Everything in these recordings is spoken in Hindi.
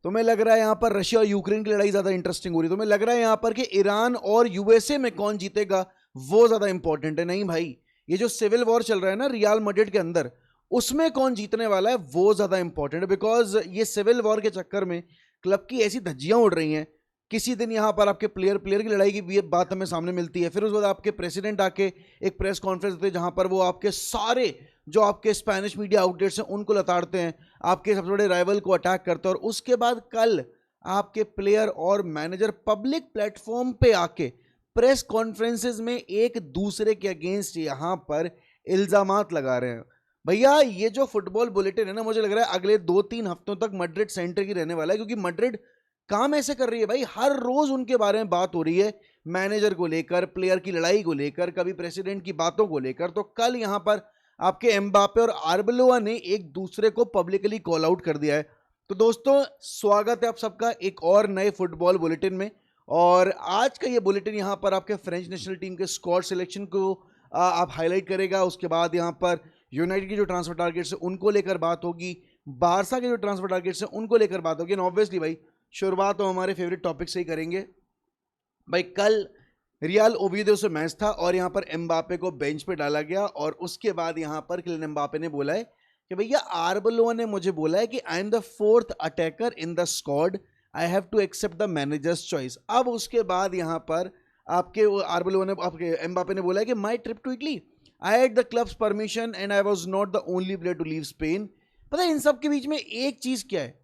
तुम्हें लग रहा है यहाँ पर रशिया और यूक्रेन की लड़ाई ज्यादा इंटरेस्टिंग हो रही है, तुम्हें लग रहा है यहाँ पर कि ईरान और यूएसए में कौन जीतेगा वो ज्यादा इंपॉर्टेंट है। नहीं भाई, ये जो सिविल वॉर चल रहा है ना रियल मैड्रिड के अंदर, उसमें कौन जीतने वाला है वो ज्यादा इंपॉर्टेंट है। बिकॉज ये सिविल वॉर के चक्कर में क्लब की ऐसी धज्जियां उड़ रही हैं। किसी दिन यहाँ पर आपके प्लेयर की लड़ाई की भी बात हमें सामने मिलती है, फिर उस बाद आपके प्रेसिडेंट आके एक प्रेस कॉन्फ्रेंस देते हैं जहां पर वो आपके सारे जो आपके स्पेनिश मीडिया आउटलेट्स हैं उनको लताड़ते हैं, आपके सबसे बड़े राइवल को अटैक करते हैं, और उसके बाद कल आपके प्लेयर और मैनेजर पब्लिक प्लेटफॉर्म पे आके प्रेस कॉन्फ्रेंसेज में एक दूसरे के अगेंस्ट यहां पर इल्जामात लगा रहे हैं। भैया ये जो फुटबॉल बुलेटिन है ना, मुझे लग रहा है अगले 2-3 हफ्तों तक मैड्रिड सेंटर की रहने वाला है, क्योंकि मैड्रिड काम ऐसे कर रही है भाई, हर रोज उनके बारे में बात हो रही है, मैनेजर को लेकर, प्लेयर की लड़ाई को लेकर, कभी प्रेसिडेंट की बातों को लेकर। तो कल यहां पर आपके एम्बापे और आर्बेलोआ ने एक दूसरे को पब्लिकली कॉल आउट कर दिया है। तो दोस्तों स्वागत है आप सबका एक और नए फुटबॉल बुलेटिन में। और आज का ये बुलेटिन यहाँ पर आपके फ्रेंच नेशनल टीम के स्क्वाड सिलेक्शन को आप हाईलाइट करेगा। उसके बाद यहाँ पर यूनाइटेड की जो ट्रांसफर टारगेट्स है उनको लेकर बात होगी, बारसा के जो ट्रांसफर टारगेट्स है उनको लेकर बात होगी। ऑब्वियसली भाई शुरुआत तो हमारे फेवरेट टॉपिक से ही करेंगे। भाई कल रियल ओविएडो से मैच था और यहाँ पर एम्बापे को बेंच पे डाला गया, और उसके बाद यहाँ पर किलियन एम्बापे ने बोला है कि भैया आर्बेलोआ ने मुझे बोला है कि I am the 4th attacker in the squad, I have to accept the manager's choice. अब उसके बाद यहाँ पर आपके आर्बेलोआ ने, आपके एम्बापे ने बोला है कि my trip to Italy, I had the club's permission and I was not the only player to leave Spain. पता है इन सब के बीच में एक चीज क्या है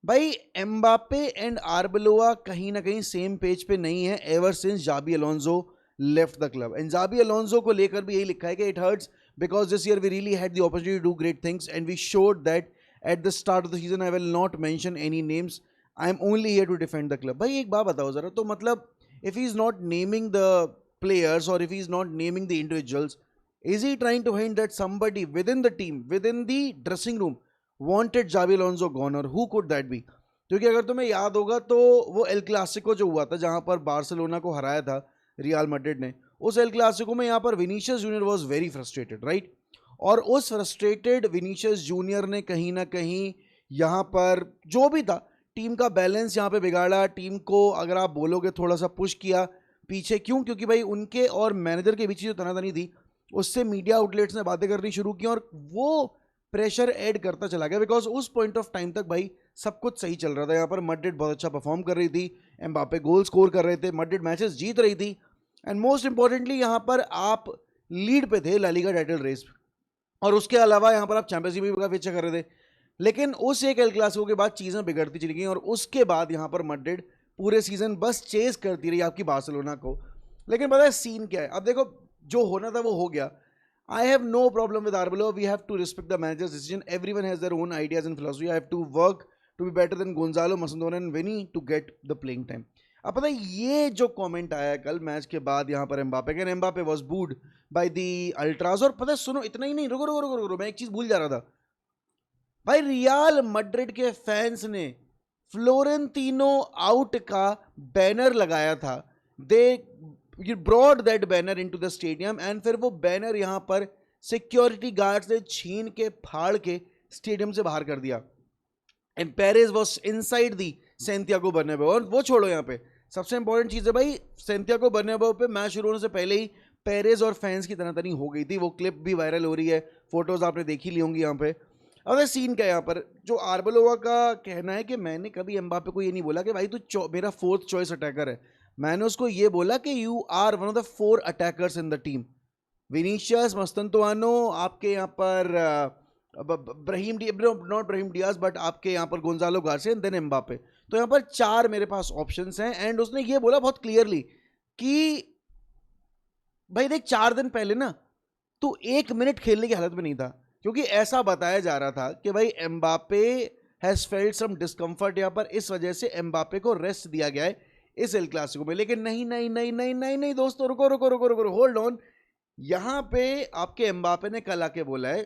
भाई, एम्बापे एंड आर्बेलोआ कहीं ना कहीं सेम पेज पे नहीं है ever since Xabi Alonso left the club. And Xabi Alonso को लेकर भी यही लिखा है कि it hurts because this year we really had the opportunity to do great things and we showed that at the start of the season. I will not mention any names, I am only here to defend the club. भाई एक बात बताओ जरा, तो मतलब if he is not naming the players और if he is not naming the individuals, is he trying to hint that somebody within the team, within the dressing room wanted Xabi Alonso gone, or who could that be? क्योंकि अगर तुम्हें याद होगा तो वो एल क्लासिको जो हुआ था जहां पर बार्सिलोना को हराया था रियल मैड्रिड ने, उस एल क्लासिको में यहाँ पर Vinicius junior was very frustrated, right? और उस फ्रस्ट्रेटेड विनीशियस जूनियर ने कहीं ना कहीं यहाँ पर जो भी था टीम का बैलेंस यहाँ पे बिगाड़ा, टीम को अगर आप बोलोगे थोड़ा सा पुश किया पीछे। क्यों? क्योंकि भाई उनके और मैनेजर के बीच जो तनातनी थी उससे मीडिया आउटलेट्स ने बातें करनी शुरू की और वो प्रेशर ऐड करता चला गया। बिकॉज उस पॉइंट ऑफ टाइम तक भाई सब कुछ सही चल रहा था, यहाँ पर मैड्रिड बहुत अच्छा परफॉर्म कर रही थी, एम्बापे गोल स्कोर कर रहे थे, मैड्रिड मैचेस जीत रही थी, एंड मोस्ट इंपॉर्टेंटली यहाँ पर आप लीड पे थे ला लीगा टाइटल रेस, और उसके अलावा यहाँ पर आप चैंपियंस लीग का पीछे कर रहे थे। लेकिन उस एक एल क्लासिको के बाद चीज़ें बिगड़ती चली गई और उसके बाद यहाँ पर मैड्रिड पूरे सीजन बस चेस करती रही आपकी बार्सिलोना को। लेकिन पता है सीन क्या है, अब देखो जो होना था वो हो गया। I have no problem with Arbeloa. We have to respect the manager's decision. Everyone has their own ideas and philosophy. I have to work to be better than Gonzalo, Masandona and Vinny to get the playing time. अब पता है ये जो कमेंट आया कल मैच के बाद यहाँ पर एम्बापे के, Mbappe was booed by the ultras. और पता है सुनो, इतना ही नहीं, रुको रुको रुको रुको, मैं एक चीज भूल जा रहा था भाई, रियल मैड्रिड के फैंस ने फ्लोरेंटिनो आउट का बैनर लगाया था। दे You brought that banner into the stadium and फिर वो बैनर यहाँ पर सिक्योरिटी गार्ड से छीन के फाड़ के स्टेडियम से बाहर कर दिया। And Perez was inside the Santiago Bernabeu. और वो छोड़ो, यहाँ पे सबसे इंपॉर्टेंट चीज़ है भाई, सेंटियागो बर्नाब्यू पे मैच शुरू होने से पहले ही पेरेज और फैंस की तनातनी हो गई थी। वो क्लिप भी वायरल हो रही है, फोटोज आपने देखी ली होंगी यहाँ पे। अब सीन क्या है यहाँ पर, जो आर्बेलोआ का कहना है कि मैंने कभी एम्बापे को ये नहीं बोला कि भाई तू मेरा 4th चॉइस अटैकर है, मैंने उसको ये बोला कि you are one of the 4 attackers in the team. Vinicius, Mastantuono, आपके यहाँ पर Brahim not Brahim Diaz but आपके यहाँ पर Gonzalo Garcia and then Mbappe. तो यहाँ पर 4 मेरे पास ऑप्शंस हैं। एंड उसने ये बोला बहुत क्लियरली कि भाई देख 4 दिन पहले ना तू 1 मिनट खेलने की हालत में नहीं था, क्योंकि ऐसा बताया जा रहा था कि भाई Mbappe has felt some discomfort, यहाँ पर इस वजह से एम्बापे को रेस्ट दिया गया है इस एल क्लासिको में। लेकिन नहीं नहीं नहीं नहीं नहीं नहीं दोस्तों, रुको रुको रुको रुको, होल्ड ऑन। यहां पे आपके एम्बापे ने कल आके बोला है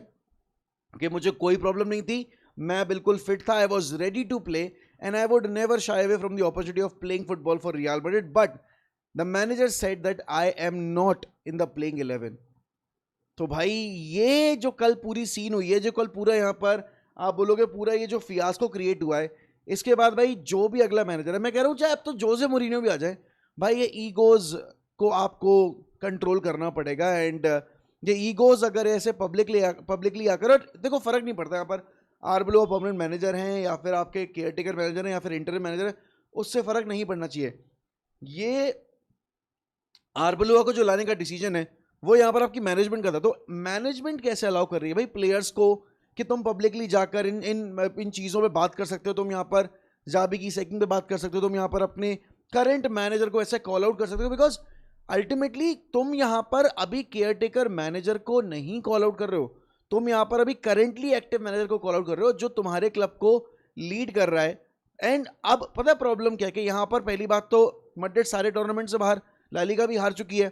कि मुझे कोई प्रॉब्लम नहीं थी, मैं बिल्कुल फिट था, I was ready to play and I would never shy away from the opportunity of playing football for Real Madrid, but the manager said that I am not in the playing 11। तो भाई ये जो कल पूरी सीन हुई है, जो कल पूरा यहाँ पर आप बोलोगे पूरा ये जो फियास्को क्रिएट हुआ है, इसके बाद भाई जो भी अगला मैनेजर है, मैं कह रहा हूँ चाहे अब तो जोसे मोरिन्यो भी आ जाए भाई, ये ईगोज को आपको कंट्रोल करना पड़ेगा। एंड ये ईगोज अगर ऐसे पब्लिकली आकर, और देखो फर्क नहीं पड़ता यहाँ पर आरबलो परमानेंट मैनेजर हैं या फिर आपके केयरटेकर मैनेजर हैं या फिर इंटरिम मैनेजर है, उससे फर्क नहीं पड़ना चाहिए। ये आरबलो को जो लाने का डिसीजन है वो यहाँ पर आपकी मैनेजमेंट का था। तो मैनेजमेंट कैसे अलाउ कर रही है भाई प्लेयर्स को कि तुम पब्लिकली जाकर इन चीज़ों पे बात कर सकते हो, तुम यहाँ पर जाबी की सेकिंग पे बात कर सकते हो, तुम यहाँ पर अपने करंट मैनेजर को ऐसे कॉल आउट कर सकते हो, बिकॉज अल्टीमेटली तुम यहाँ पर अभी केयरटेकर मैनेजर को नहीं कॉल आउट कर रहे हो, तुम यहाँ पर अभी करेंटली एक्टिव मैनेजर को कॉल आउट कर रहे हो जो तुम्हारे क्लब को लीड कर रहा है। एंड अब पता है प्रॉब्लम क्या है कि यहाँ पर पहली बात तो मैड्रिड सारे टूर्नामेंट से बाहर, ला लीगा भी हार चुकी है,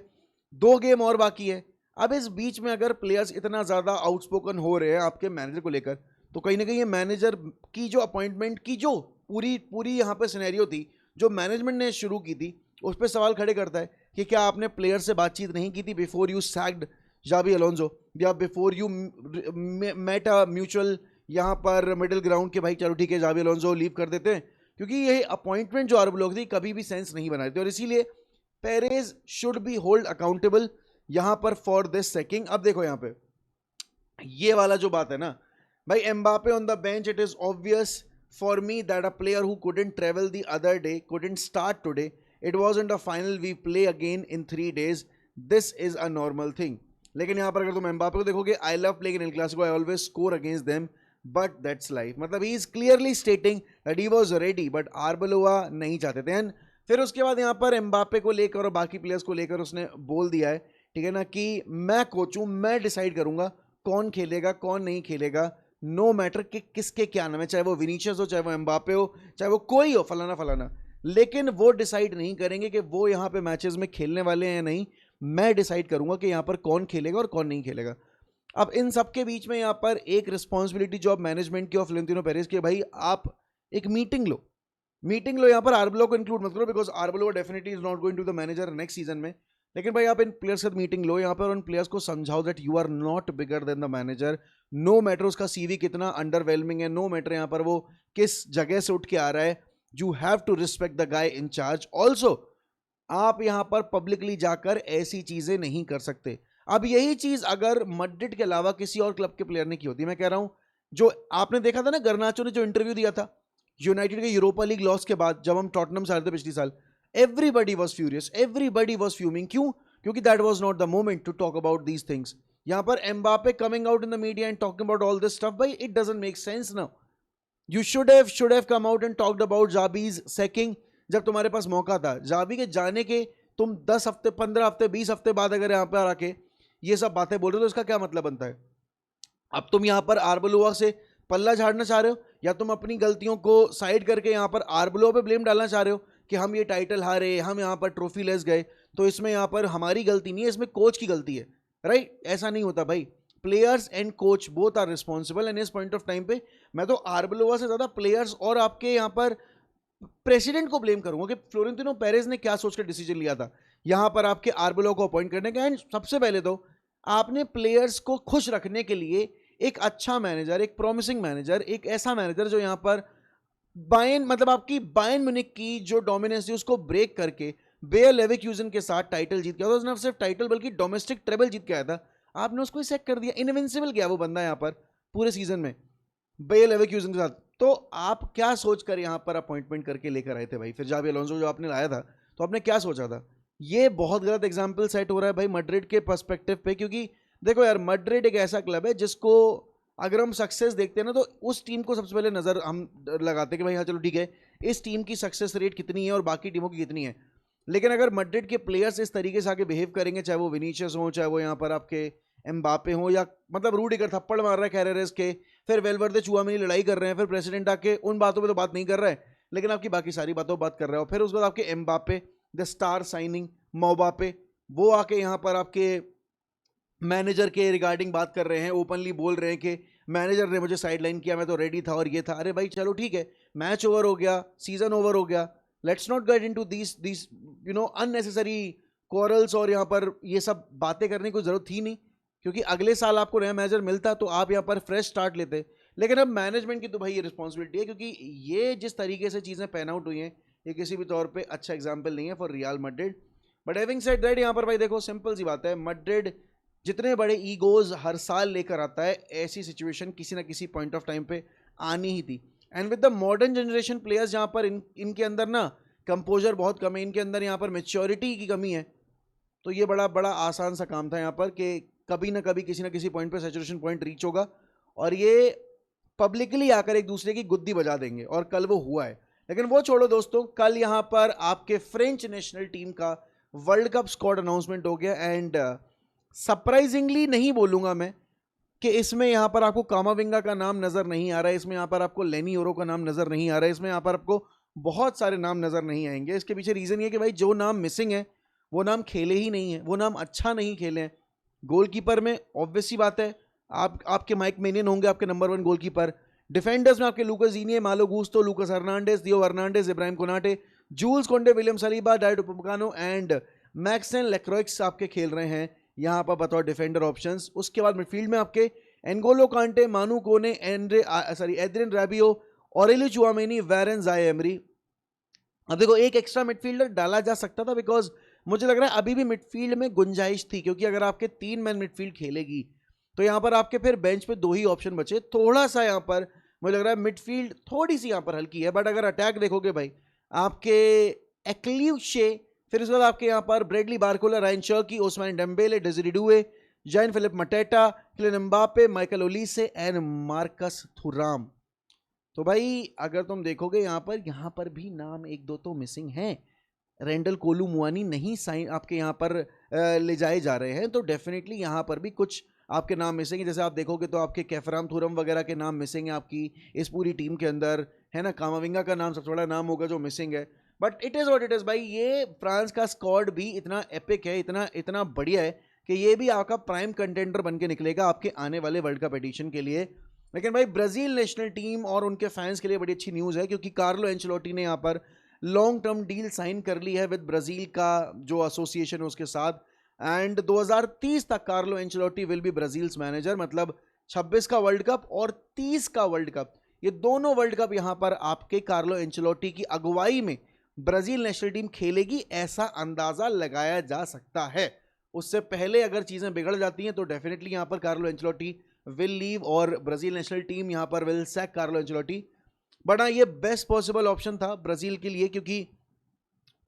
2 गेम और बाकी है। अब इस बीच में अगर प्लेयर्स इतना ज़्यादा आउटस्पोकन हो रहे हैं आपके मैनेजर को लेकर, तो कहीं ना कहीं ये मैनेजर की जो अपॉइंटमेंट की जो पूरी यहाँ पर सिनेरियो थी जो मैनेजमेंट ने शुरू की थी, उस पर सवाल खड़े करता है कि क्या आपने प्लेयर से बातचीत नहीं की थी before you sacked Xabi Alonso, या before you met a mutual यहाँ पर मिडिल ग्राउंड के भाई चलो ठीक है जाबी अलोंसो लीव कर देते हैं, क्योंकि ये अपॉइंटमेंट जो आरब लोग थी कभी भी सेंस नहीं बना रही थी। और इसीलिए Perez should be hold accountable यहाँ पर फॉर दिस सेकिंग। अब देखो यहाँ पे ये वाला जो बात है ना भाई, Mbappe on the bench, it is obvious for me that a player who couldn't travel the other day couldn't start today, it wasn't a final, we play again in 3 days, this is a normal thing. लेकिन यहाँ पर अगर तुम एम्बापे को देखोगे, I love playing in El Clasico, I always score against them but that's life. मतलब he is clearly stating that he was ready but आर्बेलोआ नहीं चाहते थे। एंड फिर उसके बाद यहाँ पर एम्बापे को लेकर और बाकी प्लेयर्स को लेकर उसने बोल दिया है, ठीक है ना, कि मैं कोच हूँ, मैं डिसाइड करूंगा कौन खेलेगा कौन नहीं खेलेगा, नो मैटर कि किसके क्या नाम है, चाहे वो विनीशियस हो, चाहे वो एम्बापे हो, चाहे वो कोई हो, फलाना फलाना, लेकिन वो डिसाइड नहीं करेंगे कि वो यहाँ पे मैचेस में खेलने वाले हैं या नहीं। मैं डिसाइड करूंगा कि यहाँ पर कौन खेलेगा और कौन नहीं खेलेगा। अब इन सब के बीच में यहाँ पर एक रिस्पॉन्सिबिलिटी जो अब मैनेजमेंट की और फ्लोरेंटिनो पेरेज की, भाई आप एक मीटिंग लो यहाँ पर, आर्बेलो को इंक्लूड मत करो because Arbeloa definitely is not going to the manager next season में, लेकिन भाई आप इन प्लेयर्स के साथ मीटिंग लो यहाँ पर, उन प्लेयर्स को समझाओ that you are not bigger than the manager, no matter उसका सीवी कितना अंडरवेलमिंग है, नो मैटर यहाँ पर वो किस जगह से उठ के आ रहा है, you have to respect the guy in charge. Also आप यहां पर पब्लिकली जाकर ऐसी चीजें नहीं कर सकते। अब यही चीज अगर मैड्रिड के अलावा किसी और क्लब के प्लेयर ने की होती, मैं कह रहा हूं जो आपने देखा था ना गर्नाचो ने जो इंटरव्यू दिया था यूनाइटेड के यूरोपा लीग लॉस के बाद, जब हम टॉटनम से आ रहे थे पिछले साल, everybody was furious, everybody was fuming. क्यों? क्योंकि that was not the moment to talk about these things. यहां पर Mbappe coming out in the media and talking about all this stuff, भाई it doesn't make sense now. You should have come out and talked about Xabi's sacking जब तुम्हारे पास मौका था। जाबी के जाने के तुम 10 हफ्ते 15 हफ्ते 20 हफ्ते बाद अगर यहाँ पर आके ये सब बातें बोल रहे हो तो इसका क्या मतलब बनता है? अब तुम यहाँ पर आर्बेलोआ से पल्ला झाड़ना चाह रहे हो, या तुम अपनी गलतियों को साइड करके यहाँ पर आर्बेलोआ पे ब्लेम डालना चाह रहे हो कि हम ये टाइटल हारे, हम यहाँ पर ट्रॉफी लेस गए, तो इसमें यहाँ पर हमारी गलती नहीं है, इसमें कोच की गलती है, राइट? ऐसा नहीं होता भाई। Players and coach both are responsible, and इस पॉइंट ऑफ टाइम पे मैं तो आर्बेलोआ से ज्यादा प्लेयर्स और आपके यहाँ पर प्रेसिडेंट को ब्लेम करूंगा कि फ्लोरेंटिनो पेरेज ने क्या सोचकर डिसीजन लिया था यहाँ पर आपके आर्बेलोआ को अपॉइंट करने का। एंड सबसे पहले तो आपने प्लेयर्स को खुश रखने के लिए एक अच्छा मैनेजर, एक प्रॉमिसिंग मैनेजर, एक ऐसा मैनेजर जो यहाँ पर बायर्न, मतलब आपकी बायर्न म्यूनिख की जो डोमिनेंस थी उसको ब्रेक करके बेयर लेवरकुसेन के साथ टाइटल जीत गया था। उसने सिर्फ टाइटल बल्कि डोमेस्टिक ट्रेबल जीत के आया था, आपने उसको ही सेक कर दिया। इनविंसिबल गया वो बंदा यहाँ पर पूरे सीजन में बेयर लेवरकुसेन के साथ। तो आप क्या सोचकर यहाँ पर अपॉइंटमेंट करके लेकर आए थे भाई? फिर जाबी अलोंसो जो आपने लाया था तो आपने क्या सोचा था? ये बहुत गलत एग्जाम्पल सेट हो रहा है भाई मैड्रिड के पर्सपेक्टिव पे, क्योंकि देखो यार मैड्रिड एक ऐसा क्लब है जिसको अगर हम सक्सेस देखते हैं ना तो उस टीम को सबसे पहले नजर हम लगाते हैं कि भाई हाँ चलो ठीक है इस टीम की सक्सेस रेट कितनी है और बाकी टीमों की कितनी है। लेकिन अगर मैड्रिड के प्लेयर्स इस तरीके से आगे बिहेव करेंगे, चाहे वो विनीशियस हो, चाहे वो यहाँ पर आपके एम्बापे हो, या मतलब रूडिगर थप्पड़ मार रहा है कैरेरेस के, फिर वेलवर्दे चुआमेनी लड़ाई कर रहे हैं, फिर प्रेसिडेंट आके उन बातों पे तो बात नहीं कर रहा है लेकिन आपकी बाकी सारी बातों पर बात कर रहा है, फिर उसके बाद आपके एम्बापे द स्टार साइनिंग मोबापे वो आके यहाँ पर आपके मैनेजर के रिगार्डिंग बात कर रहे हैं, ओपनली बोल रहे हैं कि मैनेजर ने मुझे साइडलाइन किया, मैं तो रेडी था और ये था। अरे भाई चलो ठीक है, मैच ओवर हो गया, सीजन ओवर हो गया, let's not get into this you know unnecessary quarrels, और यहाँ पर ये सब बातें करने की जरूरत थी नहीं, क्योंकि अगले साल आपको नया मैनेजर मिलता तो आप यहाँ पर फ्रेश स्टार्ट लेते। लेकिन अब मैनेजमेंट की तो भाई ये रिस्पॉन्सिबिलिटी है, क्योंकि ये जिस तरीके से चीज़ें पैन आउट हुई हैं ये किसी भी तौर पे अच्छा एग्जाम्पल नहीं है for Real Madrid. But having said that, यहाँ पर भाई देखो सिंपल सी बात है, मैड्रिड जितने बड़े ईगोज हर साल लेकर आता है, ऐसी सिचुएशन किसी ना किसी पॉइंट ऑफ टाइम पे आनी ही थी। And with the modern generation players, यहाँ पर इनके अंदर ना कंपोजर बहुत कम है, इनके अंदर यहाँ पर मेच्योरिटी की कमी है। तो ये बड़ा बड़ा आसान सा काम था यहाँ पर कि कभी ना कभी किसी ना किसी पॉइंट पे सैचुरेशन पॉइंट रीच होगा और ये पब्लिकली आकर एक दूसरे की गुद्दी बजा देंगे, और कल वो हुआ है। लेकिन वो छोड़ो दोस्तों, कल यहाँ पर आपके फ्रेंच नेशनल टीम का वर्ल्ड कप स्क्वाड अनाउंसमेंट हो गया। एंड सरप्राइजिंगली नहीं बोलूँगा मैं कि इसमें यहाँ पर आपको कामाविंगा का नाम नज़र नहीं आ रहा है, इसमें यहाँ पर आपको लेनी ओरो का नाम नज़र नहीं आ रहा है, इसमें यहाँ पर आपको बहुत सारे नाम नज़र नहीं आएंगे। इसके पीछे रीज़न ये कि भाई जो नाम मिसिंग है वो नाम खेले ही नहीं है, वो नाम अच्छा नहीं खेले हैं। गोलकीपर में ऑब्वियस सी बात है, आपके माइक मेनियन होंगे आपके नंबर 1 गोलकीपर। डिफेंडर्स में आपके Lucas Digne, Malo Gusto, Lucas Hernandez, Theo Hernandez, Ibrahima Konate, Jules Kounde, William Saliba, Dayot Upamecano and Maxence Lacroix आपके खेल रहे हैं यहाँ पर बतौर डिफेंडर ऑप्शंस। उसके बाद मिडफील्ड में आपके N'Golo Kante, Manu Kone, Adrien Rabiot, Aurelien Tchouameni, Warren Zaire Emery. अब देखो एक एक्स्ट्रा मिडफील्डर डाला जा सकता था, बिकॉज मुझे लग रहा है अभी भी मिडफील्ड में गुंजाइश थी, क्योंकि अगर आपके 3 मैन मिडफील्ड खेलेगी तो यहाँ पर आपके फिर बेंच पे 2 ही ऑप्शन बचे। थोड़ा सा यहाँ पर मुझे लग रहा है मिडफील्ड थोड़ी सी यहाँ पर हल्की है। बट अगर अटैक देखोगे भाई, आपके एक्लिशे, फिर उसके बाद आपके यहाँ पर Bradley Barcola, Rayan Cherki, Ousmane Dembele, Desire Doue, Jean Philippe Mateta, Kylian Mbappe, Michael Olise and Marcus Thuram. तो भाई अगर तुम देखोगे यहाँ पर भी नाम 1-2 तो मिसिंग हैं। रेंडल कोलू मुआनी नहीं साइन आपके यहाँ पर ले जाए जा रहे हैं, तो डेफिनेटली यहाँ पर भी कुछ आपके नाम मिसिंग है। जैसे आप देखोगे तो आपके कैफराम थुरम वगैरह के नाम मिसिंग है आपकी इस पूरी टीम के अंदर, है ना। कामाविंगा का नाम सबसे बड़ा नाम होगा जो मिसिंग है। But it is what it is भाई, ये फ्रांस का स्क्वाड भी इतना एपिक है, इतना इतना बढ़िया है कि ये भी आपका प्राइम कंटेंडर बन के निकलेगा आपके आने वाले वर्ल्ड कप एडिशन के लिए। लेकिन भाई ब्राज़ील नेशनल टीम और उनके फैंस के लिए बड़ी अच्छी न्यूज़ है, क्योंकि कार्लो एंचेलोटी ने यहाँ पर लॉन्ग टर्म डील साइन कर ली है विद ब्राज़ील का जो एसोसिएशन है उसके साथ। एंड 2030 तक Carlo Ancelotti will be Brazil's manager, मतलब 26 का वर्ल्ड कप और 30 का वर्ल्ड कप, ये दोनों वर्ल्ड कप यहाँ पर आपके कार्लो एंचेलोटी की अगुवाई में ब्राज़ील नेशनल टीम खेलेगी, ऐसा अंदाज़ा लगाया जा सकता है। उससे पहले अगर चीज़ें बिगड़ जाती हैं तो डेफिनेटली यहाँ पर कार्लो एंचेलोटी विल लीव और ब्राज़ील नेशनल टीम यहाँ पर will sac Carlo Ancelotti. But हाँ, ये बेस्ट पॉसिबल ऑप्शन था ब्राज़ील के लिए, क्योंकि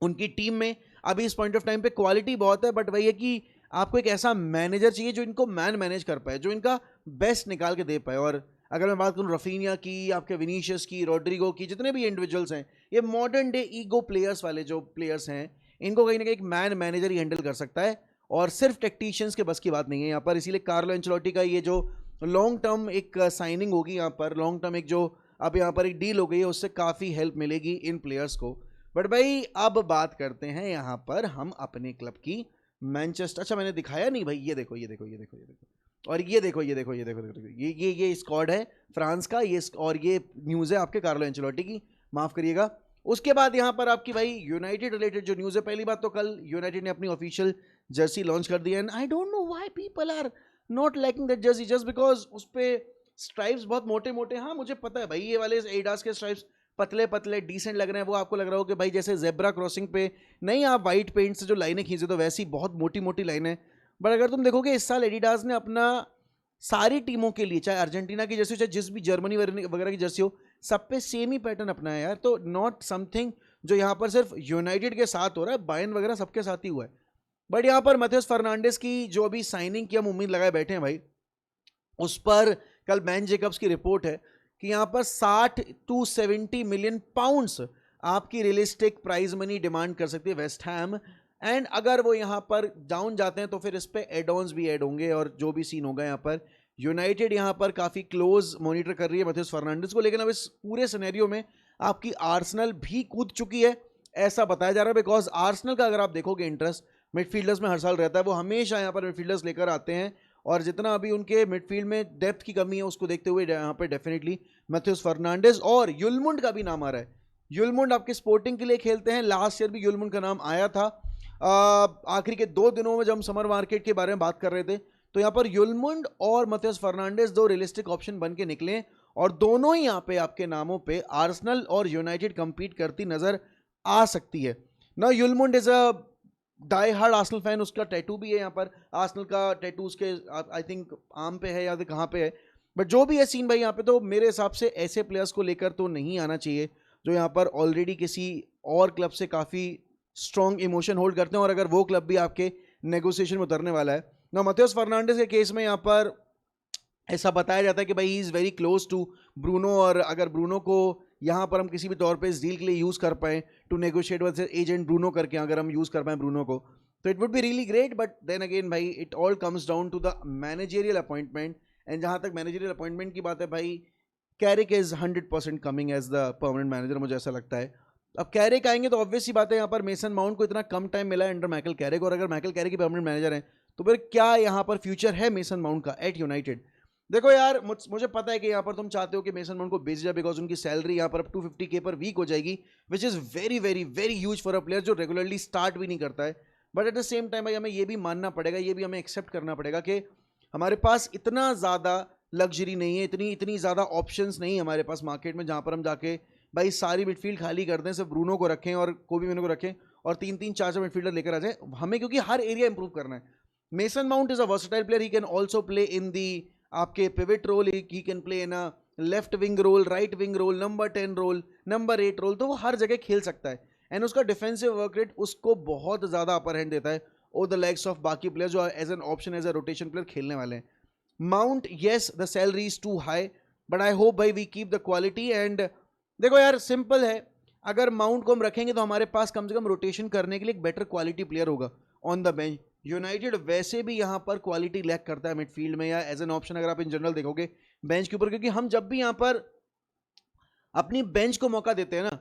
उनकी टीम में अभी इस पॉइंट ऑफ टाइम पे क्वालिटी बहुत है। बट वही है कि आपको एक ऐसा मैनेजर चाहिए जो इनको मैनेज कर पाए, जो इनका बेस्ट निकाल के दे पाए। और अगर मैं बात करूँ रफीनिया की, आपके विनीशियस की, रोड्रिगो की, जितने भी इंडिविजुअल्स हैं, ये मॉडर्न डे ईगो प्लेयर्स वाले जो प्लेयर्स हैं, इनको कहीं ना कहीं एक मैनेजर ही हैंडल कर सकता है, और सिर्फ टेक्नीशियंस के बस की बात नहीं है यहाँ पर। इसीलिए कार्लो एंचेलोटी का ये जो लॉन्ग टर्म एक साइनिंग होगी यहाँ पर, लॉन्ग टर्म एक जो अब यहाँ पर एक डील हो गई है, उससे काफ़ी हेल्प मिलेगी इन प्लेयर्स को। बट भाई अब बात करते हैं यहाँ पर हम अपने क्लब की, मैनचेस्टर। अच्छा मैंने दिखाया नहीं भाई, ये देखो ये देखो ये देखो ये देखो, और ये देखो ये देखो ये देखो, ये स्क्वाड है फ्रांस का, ये और ये न्यूज़ है आपके कार्लो एंचेलोटी की, माफ़ करिएगा। उसके बाद यहाँ पर आपकी भाई यूनाइटेड रिलेटेड जो न्यूज़ है, पहली बात तो कल यूनाइटेड ने अपनी ऑफिशियल जर्सी लॉन्च कर दी है। And I don't know why people are not liking that jersey, just because उस पर स्ट्राइप्स बहुत मोटे मोटे, हाँ मुझे पता है भाई ये वाले एडिडास के स्ट्राइप्स पतले पतले डिसेंट लग रहे हैं, वो आपको लग रहा हो कि भाई जैसे जेब्रा क्रॉसिंग पे नहीं आप वाइट पेंट से जो लाइनें खींचे तो वैसी बहुत मोटी मोटी लाइनें। बट अगर तुम देखोगे इस साल एडिडास ने अपना सारी टीमों के लिए, चाहे अर्जेंटीना की जर्सी हो, चाहे जिस भी जर्मनी वगैरह की जर्सी हो, सब पे सेम ही पैटर्न अपनाया यार। तो नॉट समथिंग जो यहाँ पर सिर्फ यूनाइटेड के साथ हो रहा है, बायर्न वगैरह सबके साथ ही हुआ है। बट यहाँ पर मैथ्यूस फर्नांडिस की जो अभी साइनिंग की हम उम्मीद लगाए बैठे हैं भाई, उस पर कल मैन जेकब्स की रिपोर्ट है कि यहाँ पर 60 to 70 मिलियन पाउंड्स आपकी रियलिस्टिक प्राइज मनी डिमांड कर सकती है वेस्ट हैम। एंड अगर वो यहाँ पर डाउन जाते हैं तो फिर इस पर एड ऑन्स भी ऐड होंगे, और जो भी सीन होगा यहाँ पर यूनाइटेड यहाँ पर काफ़ी क्लोज मॉनिटर कर रही है मैथ्यूस फर्नांडिस को। लेकिन अब इस पूरे सिनेरियो में आपकी आर्सेनल भी कूद चुकी है ऐसा बताया जा रहा है, बिकॉज आर्सेनल का अगर आप देखोगे इंटरेस्ट मिडफील्डर्स में हर साल रहता है, वो हमेशा यहाँ पर मिडफील्डर्स लेकर आते हैं, और जितना अभी उनके मिडफील्ड में डेप्थ की कमी है उसको देखते हुए यहाँ पे डेफिनेटली मैथ्यूस फर्नांडिस और युलमुंड का भी नाम आ रहा है। युलमुंड आपके स्पोर्टिंग के लिए खेलते हैं, लास्ट ईयर भी युलमुंड का नाम आया था। आखिरी के 2 दिनों में जब हम समर मार्केट के बारे में बात कर रहे थे तो यहाँ पर युलमुंड और मैथ्यूस फर्नांडिस 2 रियलिस्टिक ऑप्शन बन के निकले, और दोनों ही यहाँ पे आपके नामों पे आर्सेनल और यूनाइटेड कंपीट करती नजर आ सकती है ना। Hjulmand is a die hard Arsenal fan, उसका टैटू भी है यहाँ पर, आर्सेनल का टैटू उसके आई थिंक आर्म पे है या कहाँ पे है, बट जो भी है सीन भाई यहाँ पे, तो मेरे हिसाब से ऐसे प्लेयर्स को लेकर तो नहीं आना चाहिए जो यहाँ पर ऑलरेडी किसी और क्लब से काफ़ी स्ट्रॉन्ग इमोशन होल्ड करते हैं, और अगर वो क्लब भी आपके नेगोशिएशन में उतरने वाला है ना। मथियोस फर्नांडिस के केस में यहाँ पर ऐसा बताया जाता है कि भाई he is very close to Bruno, और अगर ब्रूनो को यहाँ पर हम किसी भी तौर पे इस डील के लिए यूज़ कर पाएँ to negotiate with agent Bruno करके, अगर हम यूज़ कर पाएँ ब्रूनो को, तो it would be really great. But then again भाई it all comes down to the managerial appointment, and जहाँ तक मैनेजेरियल अपॉइंटमेंट की बात है भाई, Carrick is 100% coming as the permanent manager, मुझे ऐसा लगता है। अब कैरिक आएंगे तो ऑब्वियस सी बात है, यहाँ पर मेसन माउंट को इतना कम टाइम मिला है अंडर माइकल कैरिक, और अगर माइकल कैरिक की परमानेंट मैनेजर हैं तो फिर क्या यहाँ पर फ्यूचर है मेसन माउंट का एट यूनाइटेड। देखो यार, मुझे पता है कि यहाँ पर तुम चाहते हो कि मेसन माउंट को बेच जाए, बिकॉज उनकी सैलरी यहाँ पर अब 250K पर वीक हो जाएगी, which is very very very huge for a player जो रेगुलरली स्टार्ट भी नहीं करता है। But at the same time भाई हमें ये भी मानना पड़ेगा, ये भी हमें एक्सेप्ट करना पड़ेगा कि हमारे पास इतना ज़्यादा लग्जरी नहीं है, इतनी ज़्यादा ऑप्शंस नहीं है हमारे पास मार्केट में, जहाँ पर हम जाके भाई सारी मिडफील्ड खाली कर दें, सिर्फ ब्रूनो को रखें और कोबी मेनू को रखें और 3-3 4-4 मिडफील्डर लेकर आ जाए। हमें क्योंकि हर एरिया इंप्रूव करना है। Mason Mount is a versatile player, he can also play in the आपके pivot role, he can play in a left wing role, right wing role, number 10 role, number 8 role, तो वो हर जगह खेल सकता है, एंड उसका डिफेंसिव वर्क रेट उसको बहुत ज़्यादा अपर हैंड देता है और द लेग्स ऑफ बाकी प्लेयर्स जो as an option, as a rotation player खेलने वाले हैं। Mount, yes the salary is too high, but I hope भाई we keep the quality. And देखो यार सिंपल है, अगर माउंट को हम रखेंगे तो हमारे पास कम से कम रोटेशन करने के लिए एक बेटर क्वालिटी प्लेयर होगा ऑन द बेंच। यूनाइटेड वैसे भी यहाँ पर क्वालिटी लैक करता है मिडफील्ड में या एज एन ऑप्शन, अगर आप इन जनरल देखोगे बेंच के ऊपर, क्योंकि हम जब भी यहाँ पर अपनी बेंच को मौका देते हैं ना,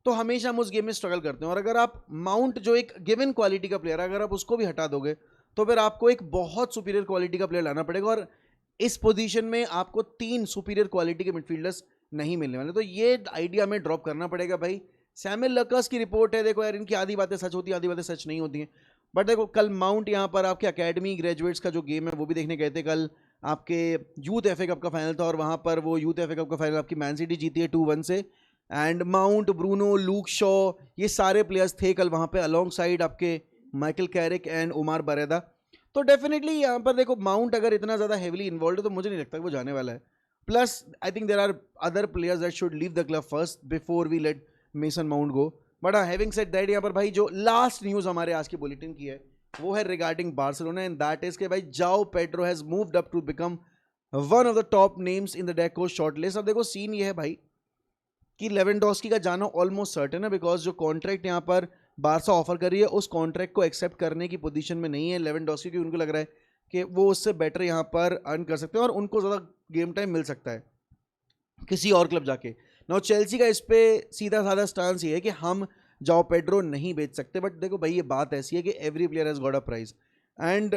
तो हमेशा हम उस गेम में स्ट्रगल करते हैं। और अगर आप माउंट जो एक गिवन क्वालिटी का प्लेयर है, अगर आप उसको भी हटा दोगे तो फिर आपको एक बहुत सुपीरियर क्वालिटी का प्लेयर लाना पड़ेगा, और इस पोजीशन में आपको 3 सुपीरियर क्वालिटी के मिडफील्डर्स नहीं मिलने वाले। तो ये आइडिया में ड्रॉप करना पड़ेगा भाई। सैमुअल लकर्स की रिपोर्ट है, देखो यार इनकी आधी बातें सच होती हैं, आधी बातें सच नहीं होती हैं, बट देखो कल माउंट यहाँ पर आपके अकेडमी ग्रेजुएट्स का जो गेम है वो भी देखने गए थे। कल आपके यूथ एफए कप का फाइनल था और वहाँ पर वो यूथ एफए कप का फाइनल आपकी मैन सिटी जीती है 2-1 से, and mount, Bruno, Luke Shaw, ये सारे प्लेयर्स थे कल वहाँ पे अलॉन्ग साइड आपके माइकल कैरिक एंड उमार बरेदा। तो डेफिनेटली यहाँ पर देखो माउंट अगर इतना ज़्यादा हेविली इन्वॉल्व है तो मुझे नहीं लगता कि वो जाने वाला है। Plus I think there are other players that should leave the club first before we let Mason Mount go. But having said that, यहाँ पर भाई जो लास्ट न्यूज़ हमारे आज की बुलेटिन की है वो है regarding Barcelona, and that is के भाई Joao Pedro has moved up to become one of the top names in the Deco shortlist. अब देखो सीन ये है भाई कि लेवेंडोस्की का जाना ऑलमोस्ट सर्टेन है, बिकॉज जो कॉन्ट्रैक्ट यहाँ पर बारसा ऑफर कर रही है उस कॉन्ट्रैक्ट को एक्सेप्ट करने की पोजीशन में नहीं है लेवेंडोस्की, क्योंकि उनको लग रहा है कि वो उससे बेटर यहाँ पर अर्न कर सकते हैं और उनको ज़्यादा गेम टाइम मिल सकता है किसी और क्लब जाके। नाउ चेल्सी का इस पे सीधा साधा स्टांस ये है कि हम जाओ पेड्रो नहीं बेच सकते, बट देखो भाई ये बात ऐसी है कि every player has got a price, and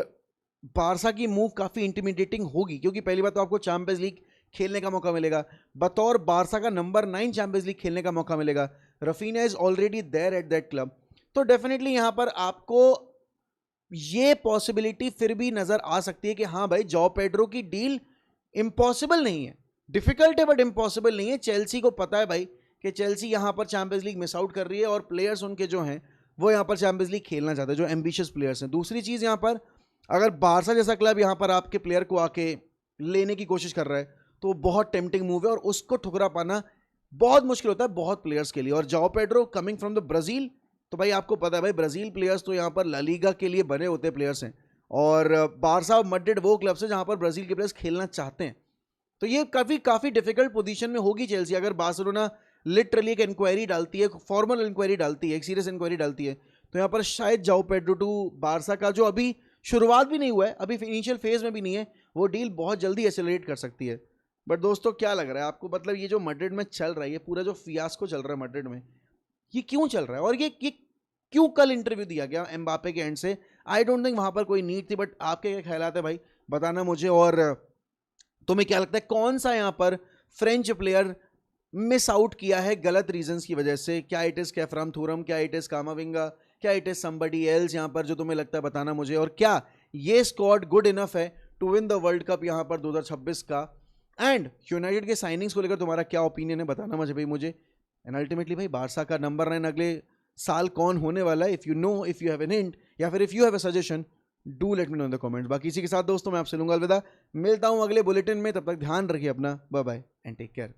Barca की मूव काफ़ी इंटिमिडेटिंग होगी, क्योंकि पहली बात तो आपको चैंपियंस लीग खेलने का मौका मिलेगा, बतौर बारसा का नंबर 9 चैंपियंस लीग खेलने का मौका मिलेगा, Raphinha is already there at that club. तो डेफिनेटली यहाँ पर आपको ये पॉसिबिलिटी फिर भी नज़र आ सकती है कि हाँ भाई जॉ पेड्रो की डील इम्पॉसिबल नहीं है, डिफिकल्ट है बट इम्पॉसिबल नहीं है। चेल्सी को पता है भाई कि चेल्सी यहाँ पर चैंपियंस लीग मिस आउट कर रही है और प्लेयर्स उनके जो हैं वो यहाँ पर चैंपियंस लीग खेलना चाहते हैं, जो एम्बिशियस प्लेयर्स हैं। दूसरी चीज़ यहाँ पर अगर बारसा जैसा क्लब यहाँ पर आपके प्लेयर को आके लेने की कोशिश कर रहा है तो बहुत टेम्पटिंग मूव है और उसको ठुकरा पाना बहुत मुश्किल होता है बहुत प्लेयर्स के लिए। और जाओ Pedro coming from the Brazil, तो भाई आपको पता है भाई ब्राज़ील प्लेयर्स तो यहाँ पर ला लीगा के लिए बने होते प्लेयर्स हैं, और बारसा मड्रिड वो क्लब से जहाँ पर ब्राज़ील के प्लेयर्स खेलना चाहते हैं। तो ये काफ़ी डिफिकल्ट पोजीशन में होगी चेल्सी अगर बार्सिलोना लिटरली एक इंक्वायरी डालती है, फॉर्मल इंक्वायरी डालती है, एक सीरियस इंक्वायरी डालती है, तो यहाँ पर शायद जाओ पेड्रो टू बारसा का जो अभी शुरुआत भी नहीं हुआ है, अभी इनिशियल फेज में भी नहीं है, वो डील बहुत जल्दी एक्सेलरेट कर सकती है। बट दोस्तों क्या लग रहा है आपको, मतलब ये जो मैड्रिड में चल रहा है, ये पूरा जो फियास्को चल रहा है मैड्रिड में, ये क्यों चल रहा है और ये क्यों कल इंटरव्यू दिया गया एम्बापे के एंड से? आई डोंट थिंक वहाँ पर कोई नीड थी, बट आपके क्या ख्यालात है भाई बताना मुझे। और तुम्हें क्या लगता है कौन सा यहाँ पर फ्रेंच प्लेयर मिस आउट किया है गलत रीजंस की वजह से? क्या इट इज़ कैफ्राम थूरम, क्या इट इज़ कामाविंगा, क्या इट इज़ समबडी एल्स यहाँ पर जो तुम्हें लगता है बताना मुझे। और क्या ये स्क्वाड गुड इनफ है to win the world cup यहाँ पर 2026 का? एंड यूनाइटेड के साइनिंग्स को लेकर तुम्हारा क्या ओपिनियन है बताना मुझे भाई मुझे। एंड अल्टीमेटली भाई बारसा का नंबर 9 अगले साल कौन होने वाला है, if you know, if you have an hint या फिर if you have a suggestion, do let me know in the comments. बाकी इसी के साथ दोस्तों मैं आपसे लूंगा अलविदा, मिलता हूं अगले बुलेटिन में, तब तक ध्यान रखिए अपना, bye bye and take care.